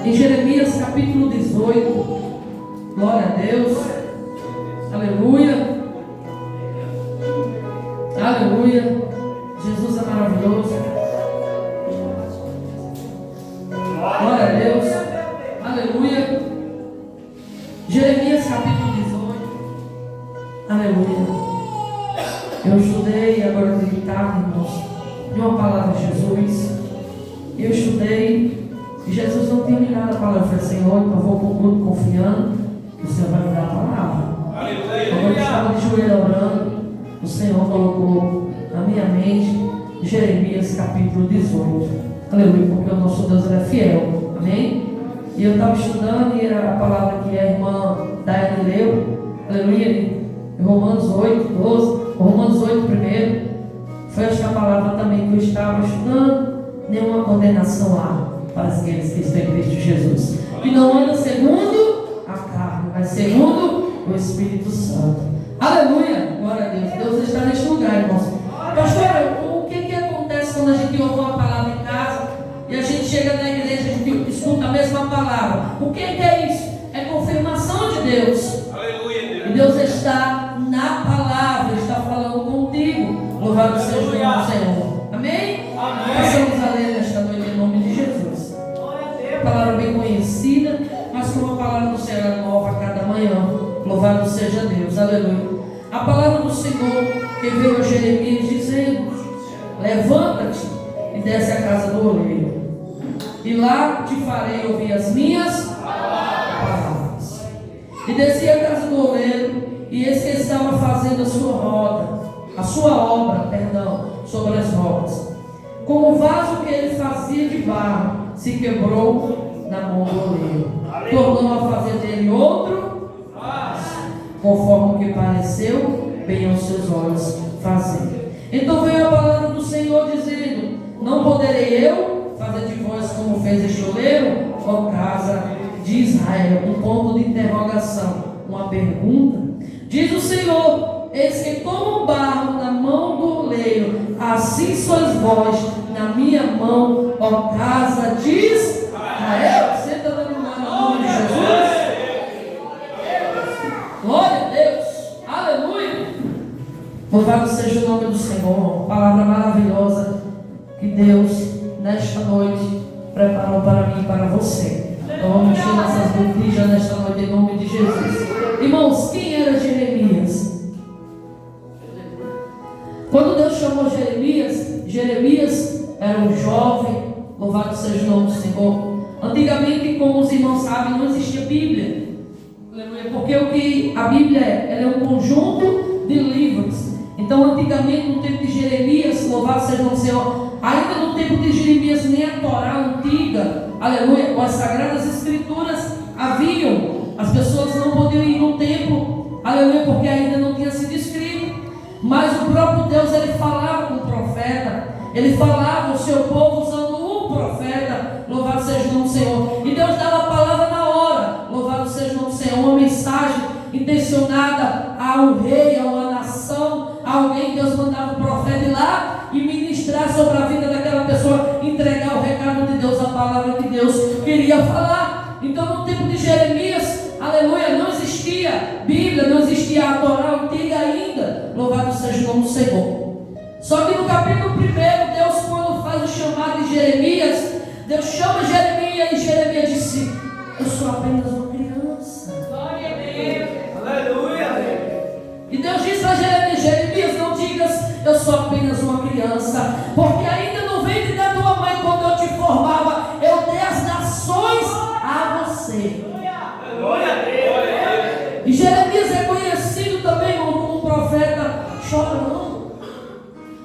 em Jeremias capítulo 18. Glória a Deus. Aleluia. Aleluia. Jesus é maravilhoso. Glória a Deus. Aleluia. Jeremias capítulo 18. Aleluia. Eu estudei agora de tarde, irmãos, de uma palavra de Jesus. Eu estudei e Jesus não tinha me dado a palavra. Eu falei, Senhor, eu vou para o culto confiando que o Senhor vai me dar a palavra. Quando eu estava de joelho orando, o Senhor colocou na minha mente Jeremias capítulo 18. Aleluia, porque o nosso Deus é fiel. Amém? E eu estava estudando e era a palavra que a irmã Daiane leu. Aleluia, em Romanos 8, 12. Romanos 8 primeiro. Foi esta palavra também que eu estava estudando. Nenhuma condenação há para aqueles que estão em Cristo Jesus, que não anda segundo a carne, mas segundo o Espírito Santo. Aleluia, glória a Deus. Deus está neste lugar, irmãos. Pastor, o que acontece quando a gente ouve uma palavra em casa e a gente chega na igreja e a gente escuta a mesma palavra? O que é isso? É confirmação de Deus. Aleluia, Deus. E Deus está na palavra, está falando contigo. Louvado seja o nome do Senhor. Amém? Amém. Passamos a ler nesta noite em nome de Jesus. Palavra bem conhecida, mas com uma palavra do Senhor é nova a cada manhã. Louvado seja Deus. Aleluia. A palavra do Senhor que veio a Jeremias dizendo: levanta-te e desce à casa do oleiro, e lá te farei ouvir as minhas palavras. E desci à casa do oleiro, e eis que estava fazendo a sua obra, sobre as rodas. Como o vaso que ele fazia de barro se quebrou na mão do oleiro, tornou a fazer dele outro vaso, conforme o que pareceu bem aos seus olhos fazer. Então veio a palavra do Senhor dizendo: não poderei eu fazer de vós como fez este oleiro, ó casa de Israel? Um ponto de interrogação, uma pergunta. Diz o Senhor: eis que como barro na mão do oleiro, assim sois vós na minha mão, ó casa de Israel. Senta dando uma no nome de Jesus. Glória a Deus. Aleluia. Louvado seja o nome do Senhor. Palavra maravilhosa que Deus nesta noite preparou para mim e para você. Então vamos ter nossas botijas nesta noite em nome de Jesus. Irmãos, quem era Jeremias? Quando Deus chamou Jeremias, Jeremias era um jovem. Louvado seja o nome do Senhor. Antigamente, como os irmãos sabem, não existia Bíblia. Porque o que a Bíblia é? Ela é um conjunto de livros. Então, antigamente, no tempo de Jeremias, louvado seja o nome do Senhor, ainda no tempo de Jeremias, nem a Torá antiga, aleluia, ou as Sagradas Escrituras haviam. As pessoas não podiam ir no templo, aleluia, porque ainda não tinha sido escrito. Mas o próprio Deus, ele falava com o profeta, ele falava o seu povo usando um profeta. Louvado seja o nome do Senhor. E Deus dava a palavra na hora. Louvado seja o nome do Senhor. Uma mensagem intencionada ao rei, a uma nação, a alguém. Deus mandava o profeta ir lá e ministrar sobre a vida daquela pessoa, entregar o recado de Deus, a palavra que Deus queria falar. Então, no tempo de Jeremias, aleluia, não existia Bíblia, não existia a Torá antiga ainda. Louvado seja o nome do Senhor. Só que no capítulo 1, Deus, quando faz o chamado de Jeremias, Deus chama Jeremias, e Jeremias disse: eu sou apenas uma criança. Glória a Deus. Aleluia. E Deus disse a Jeremias: Jeremias, não digas eu sou apenas uma criança, porque ainda no ventre da tua mãe, quando eu te formava, eu dei as nações a você. Glória a Deus. E Jeremias é conhecido também como um profeta chorão,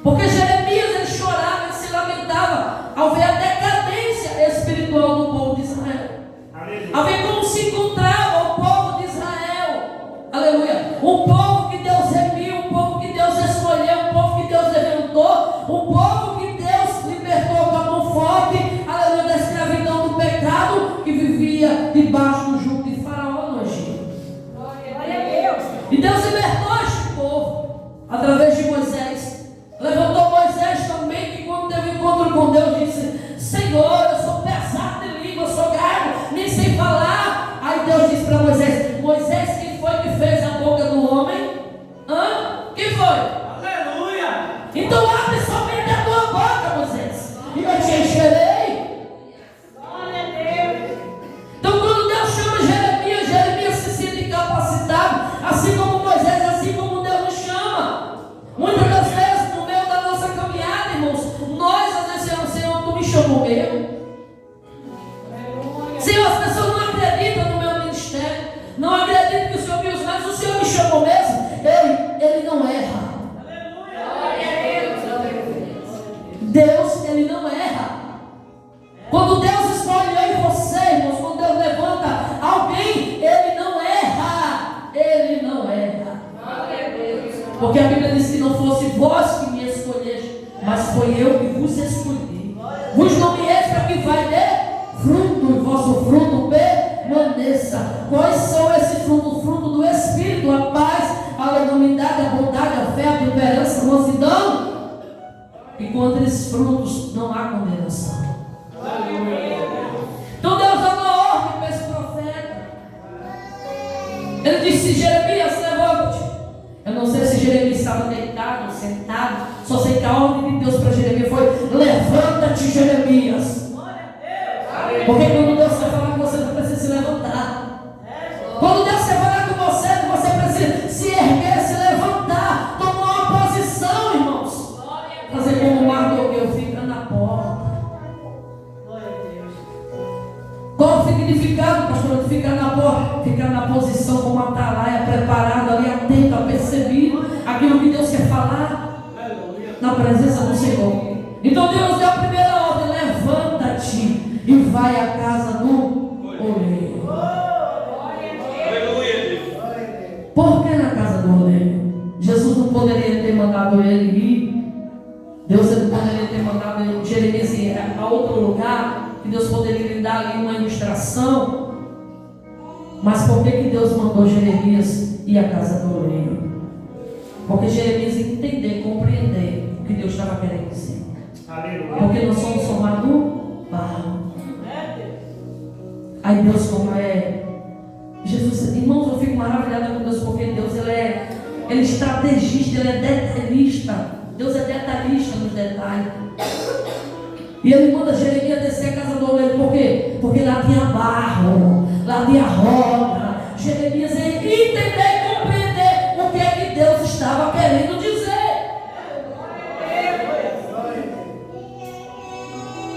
porque Jeremias, ele chorava, ele se lamentava ao ver a decadência espiritual do povo de Israel, a ver como se encontrava o povo de Israel, aleluia, um povo que Deus remiu, um povo que Deus escolheu, um povo que Deus levantou, um povo que Deus libertou com a mão forte, aleluia, da escravidão do pecado, que vivia debaixo do jugo de Faraó no Egito. E Deus libertou este povo através de Moisés. Levantou Moisés também, que quando teve um encontro com Deus, disse: Senhor, eu sou pesado de língua, eu sou gago, Senhor, as pessoas não acreditam no meu ministério, não acreditam que o Senhor me usa, mas o Senhor me chamou mesmo. Ele não erra. Deus, Ele não erra. Quando Deus escolhe eu e você, irmãos, quando Deus levanta alguém, Ele não erra. Ele não erra. Porque a Bíblia diz que não fosse vós que me escolheste, mas foi eu que vos escolhi. Vos nomeei para que vai de fruto, e vosso fruto permaneça. Quais são esses frutos? O fruto do Espírito, a paz, a longanimidade, a bondade, a fé, a temperança, a mansidão. E contra esses frutos não há condenação. Então Deus dá uma ordem para esse profeta. Ele disse: Jeremias, levanta-te. Eu não sei se Jeremias estava deitado ou sentado, só sei que a ordem de Deus para Jeremias foi: levanta-te, Jeremias. Porque quando Deus vai falar com você, não precisa se levantar. Quando Deus vai falar com você, você precisa se erguer, se levantar, tomar uma posição, irmãos. Fazer como Mardoqueu, fica na porta. Qual o significado, pastor, de ficar na porta? Ficar na posição como uma atalaia, preparado ali, atento a perceber aquilo que Deus quer falar na presença do Senhor. Então Deus deu a primeira ordem: levanta-te e vai à casa do oleiro. Por que na casa do oleiro? Jesus não poderia ter mandado ele ir. Deus não poderia ter mandado Jeremias ir a outro lugar, que Deus poderia lhe dar ali uma ilustração. Mas por que Deus mandou Jeremias ir à casa do oleiro? Porque Jeremias ia entender, compreender o que Deus estava querendo dizer. Porque nós somos formados do barro. Aí Deus, como é Jesus, irmãos, eu fico maravilhada com Deus, porque Deus ele é estrategista, Ele é detalhista. Deus é detalhista nos detalhes. E Ele manda Jeremias descer a casa do oleiro. Por quê? Porque lá tinha barro, lá tinha roda. Jeremias ia entender e compreender o que é que Deus estava querendo dizer.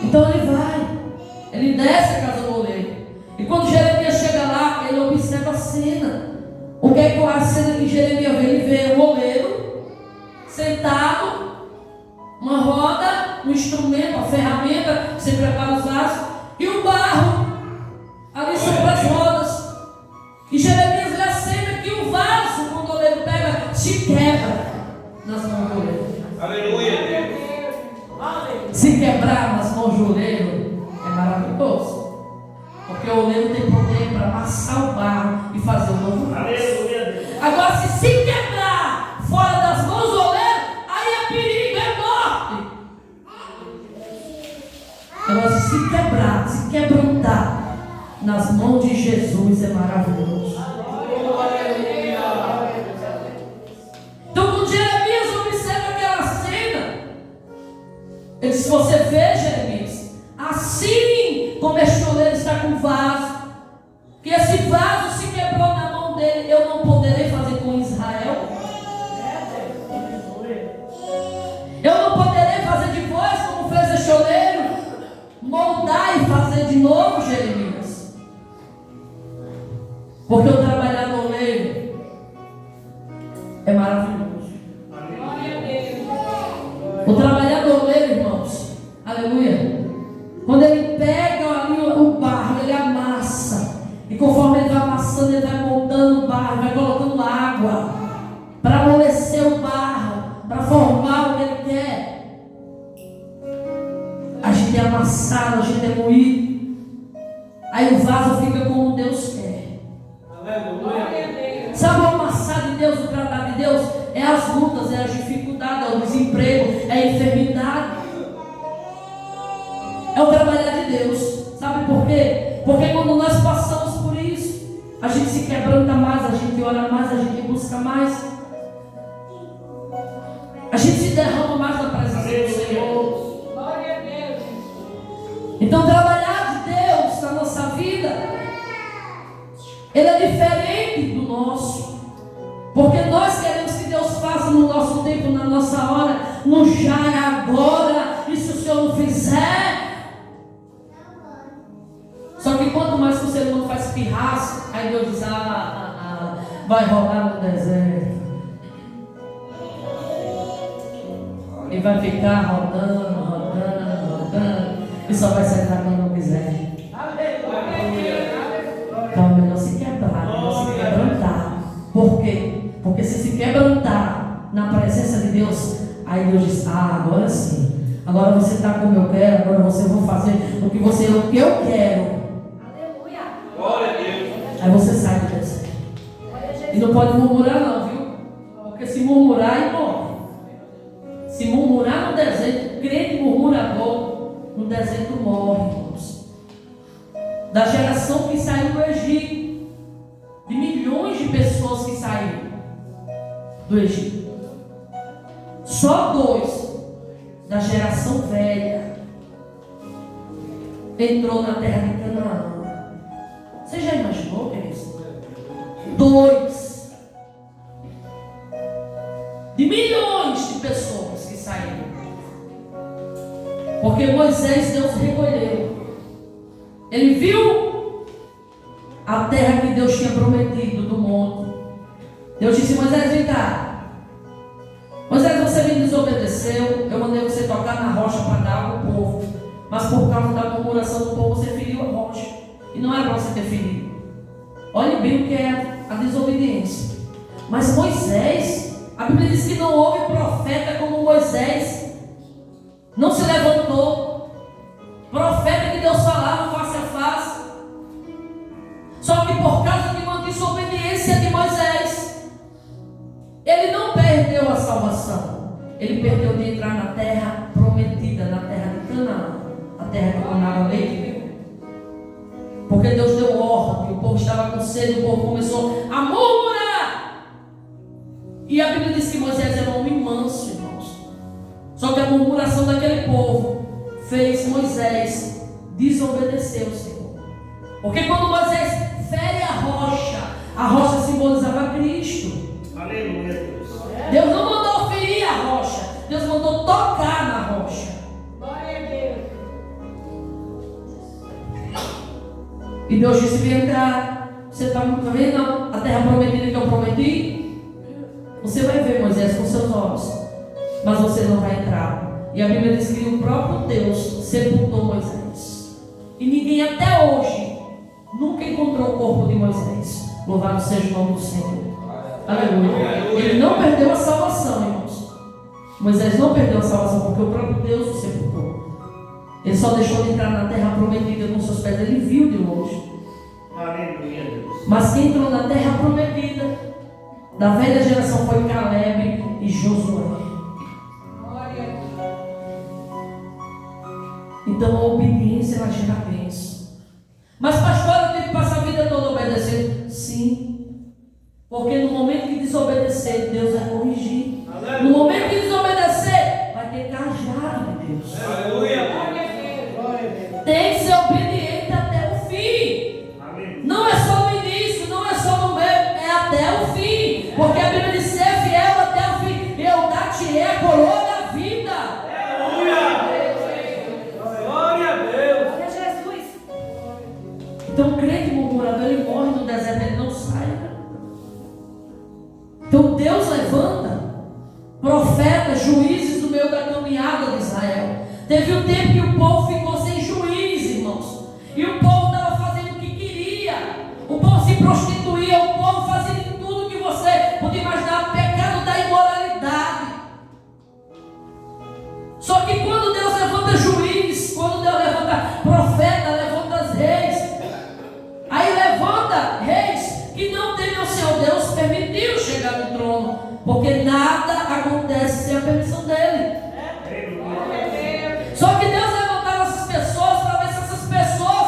Então ele vai, ele desce a casa do oleiro. E quando Jeremias chega lá, ele observa a cena. O que é a cena que Jeremias vê? Ele vê o oleiro sentado, uma roda, um instrumento, uma ferramenta que você prepara os vasos, e o barro ali sobre as rodas. E Jeremias lhe acena que o vaso, quando o oleiro pega, se quebra nas mãos do oleiro. Aleluia. Se quebrar nas mãos do oleiro é maravilhoso, porque o oleiro tem poder para amassar o barro e fazer um novo vaso. Agora, se quebrar fora das mãos do oleiro, aí é perigo, é morte. Agora, se quebrar, se quebrantar nas mãos de Jesus, é maravilhoso. Então, quando Jeremias observa aquela cena, ele diz: você vê, Jeremias, assim como este oleiro está com o vaso, que esse vaso se quebrou na mão dele, eu não poderei fazer com Israel. Eu não poderei fazer de vós como fez este oleiro, moldar e fazer de novo, Jeremias. Porque o trabalhar no oleiro é maravilhoso. O trabalhar no oleiro, irmãos, aleluia, quando ele pega ali o barro, ele amassa. E conforme ele vai amassando, ele vai moldando o barro, vai colocando água para amolecer o barro, para formar o que ele quer. A gente é amassado, a gente é moído. Aí o vaso fica como Deus quer. Aleluia. Sabe o amassar de Deus, o tratar de Deus? É as lutas, é as dificuldades, é o desemprego, é a enfermidade. É o trabalhar de Deus. Sabe por quê? Porque quando nós passamos por isso, a gente se quebranta mais, a gente ora mais, a gente busca mais, a gente se derrama mais na presença do Senhor. Então, trabalhar de Deus na nossa vida, ele é diferente do nosso, porque nós queremos que Deus faça no nosso tempo, na nossa hora, no já, agora, e se o Senhor não fizer. Só que quanto mais pirraça, aí Deus diz, vai rodar no deserto. E vai ficar rodando, e só vai sentar quando não quiser. Então é melhor se quebrar, melhor se quebrantar. Por quê? Porque se quebrantar na presença de Deus, aí Deus diz, agora sim. Agora você está como eu quero, agora eu vou fazer o que eu quero. Aleluia. Glória a Deus. Aí você sai do deserto. E não pode murmurar não, viu? Porque se murmurar, aí morre. Se murmurar no deserto, crente murmurador, no deserto morre, irmãos. Da geração que saiu do Egito, de milhões de pessoas que saíram do Egito, só 2 da geração velha entrou na terra de Canaã. Você já imaginou, queridos? 2 de milhões de pessoas que saíram. Porque Moisés, Deus recolheu. Ele viu a terra que Deus tinha prometido do monte. Deus disse, Moisés, vem cá. Moisés, você me desobedeceu. Eu mandei você tocar na rocha para dar água ao povo. Mas por causa da murmuração do povo, você feriu a rocha. E não era para você ter ferido. Olhe bem o que é a desobediência. Mas Moisés, a Bíblia diz que não houve profeta como Moisés. Não se levantou. Profeta que Deus falava face a face. Só que por causa de uma desobediência de Moisés, ele não perdeu a salvação. Ele perdeu de entrar na terra prometida, na terra de Canaã, a terra que manava leite e mel. Porque Deus deu ordem, o povo estava com sede, o povo começou a murmurar. E a Bíblia diz que Moisés era um homem manso, irmãos. Só que a murmuração daquele povo fez Moisés desobedecer o Senhor. Porque quando Moisés fere a rocha simbolizava Cristo. Aleluia, Deus. Deus não mandou ferir a rocha, Deus mandou tocar na rocha. Glória a Deus. E Deus disse, vem cá, você está vendo a terra prometida que eu prometi? Você vai ver, Moisés, com seus olhos, mas você não vai entrar. E a Bíblia diz que o próprio Deus sepultou Moisés. E ninguém até hoje nunca encontrou o corpo de Moisés. Louvado seja o nome do Senhor. Aleluia. Ele não perdeu a salvação, irmãos. Moisés não perdeu a salvação porque o próprio Deus o sepultou. Ele só deixou de entrar na terra prometida com seus pés. Ele viu de longe. Aleluia, Deus. Mas quem entrou na terra prometida da velha geração foi Caleb e Josué. Glória a Deus. Então a obediência ela gera bênção. Mas pastor, eu tenho que passar a vida toda obedecendo? Sim. Porque no momento que desobedecer, Deus vai corrigir. Aleluia. No momento que desobedecer, vai ter cajado de Deus. Aleluia. Tem que ser obediente até o fim. Amém. Não é só no início, não é só no meio, é até o fim. Porque a Bíblia diz, ser fiel até o fim. Eu dar-te-ei a coroa da vida. Aleluia. Glória a Deus. Glória a Jesus. Então o crente murmurador, ele morre no deserto, ele não sai. Então Deus levanta profetas, juízes no meio da caminhada de Israel. Teve um tempo que o povo ficou sem juiz, irmãos. E o povo estava fazendo o que queria. O povo se prostituía, o povo fazia tudo que você podia imaginar, pecado da imoralidade. Só que quando Deus levanta juiz, quando Deus levanta profeta, levanta reis, aí levanta reis que não temem ao Senhor. Deus permitiu chegar no trono, porque nada acontece sem a permissão dele. Só que Deus levantava essas pessoas para ver se essas pessoas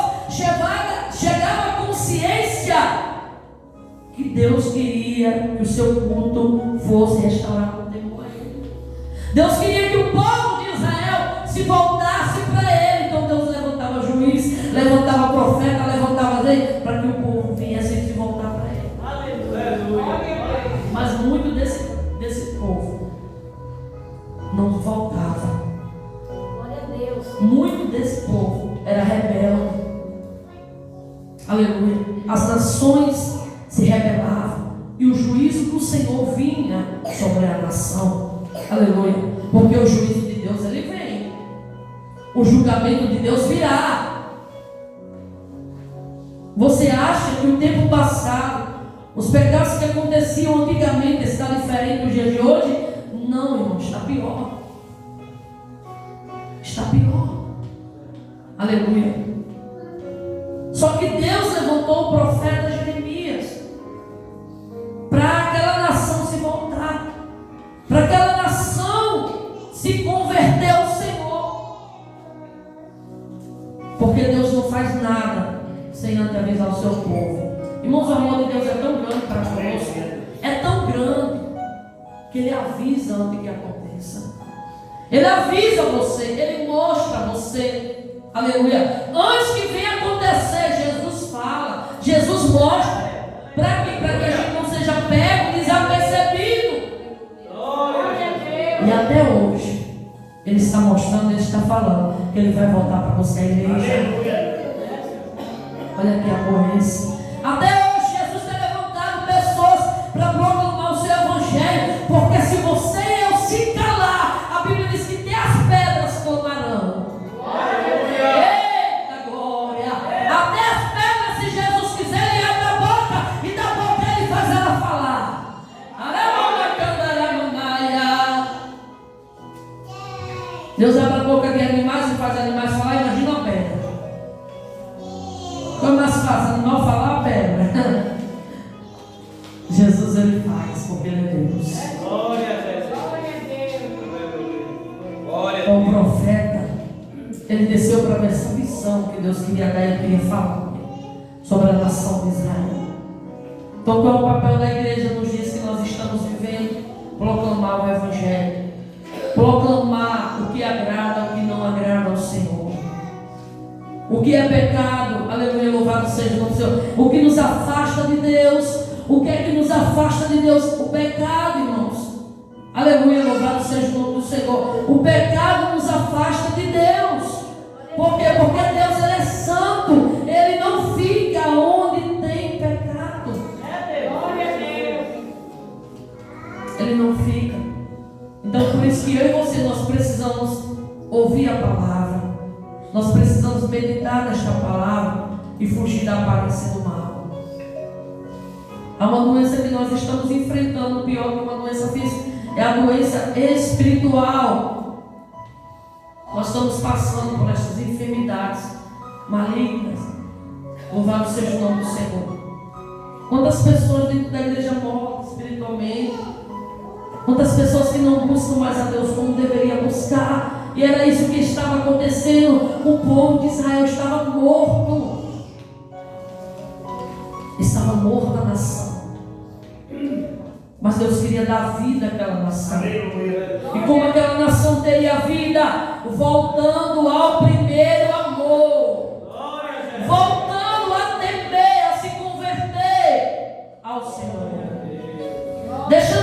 chegavam à consciência que Deus queria que o seu culto fosse restaurado no tempo a ele. Deus queria que o povo de Israel se voltasse para ele. Então Deus levantava juiz, levantava profeta, levantava rei, para que o povo viesse e se voltar para ele. Aleluia. Mas muito desse povo não voltava. Glória a Deus. Muito desse povo era rebelde. Aleluia. as nações se rebelavam e o juízo do Senhor vinha sobre a nação. Aleluia. Porque o juízo de Deus, ele vem. O julgamento de Deus virá. Você acha que o tempo passado, os pecados que aconteciam antigamente está diferente do dia de hoje? Não, irmão, está pior. Está pior. Aleluia. Só que Deus levantou o profeta Jeremias para aquela nação se voltar, para aquela nação se converter ao Senhor. Porque Deus não faz nada sem antes avisar o seu povo. Irmãos, o amor de Deus é tão grande para conosco, é tão grande, que Ele avisa antes que aconteça. Ele avisa você, Ele mostra a você, aleluia. Antes que venha acontecer, Jesus fala, Jesus mostra, para que a gente não seja pego, desapercebido. E até hoje, Ele está mostrando, Ele está falando, que Ele vai voltar para buscar a igreja. Olha que amor é esse. Até hoje Jesus tem levantado pessoas para proclamar o seu evangelho. Porque se você e eu se calar, a Bíblia diz que até as pedras clamarão. Eita glória! Até as pedras, se Jesus quiser, Ele abre a boca e da boca Ele faz ela falar. Deus abre a boca de animais e faz animais falar. Imagina a pedra. Como nós fazemos animal falar, pedra. Jesus, Ele faz, porque Ele é Deus. Glória a Deus. Glória a Então, o Deus. profeta, ele desceu para ver essa missão que Deus queria dar e queria falar sobre a nação de Israel. Então, qual é o papel da igreja nos dias que nós estamos vivendo? Proclamar o Evangelho, proclamar o que agrada, o que não agrada ao Senhor. O que é pecado, aleluia, louvado seja o nome do Senhor. O que nos afasta de Deus. O que é que nos afasta de Deus? O pecado, irmãos. Aleluia, louvado seja o nome do Senhor. O pecado nos afasta de Deus. Por quê? Porque Deus, Ele é santo. Ele não fica onde tem pecado. Ele não fica. Então, por isso que eu e você, nós precisamos ouvir a palavra. Nós precisamos meditar nesta palavra e fugir da aparência do mal. Há uma doença que nós estamos enfrentando, pior que uma doença física, é a doença espiritual. Nós estamos passando por essas enfermidades malignas. Louvado seja o nome do Senhor. Quantas pessoas dentro da igreja morrem espiritualmente? Quantas pessoas que não buscam mais a Deus como deveria buscar? E era isso que estava acontecendo. O povo de Israel estava morto. Estava morta a nação. Mas Deus queria dar vida àquela nação. E como aquela nação teria vida? Voltando ao primeiro amor. Voltando a temer, a se converter ao Senhor. Deixando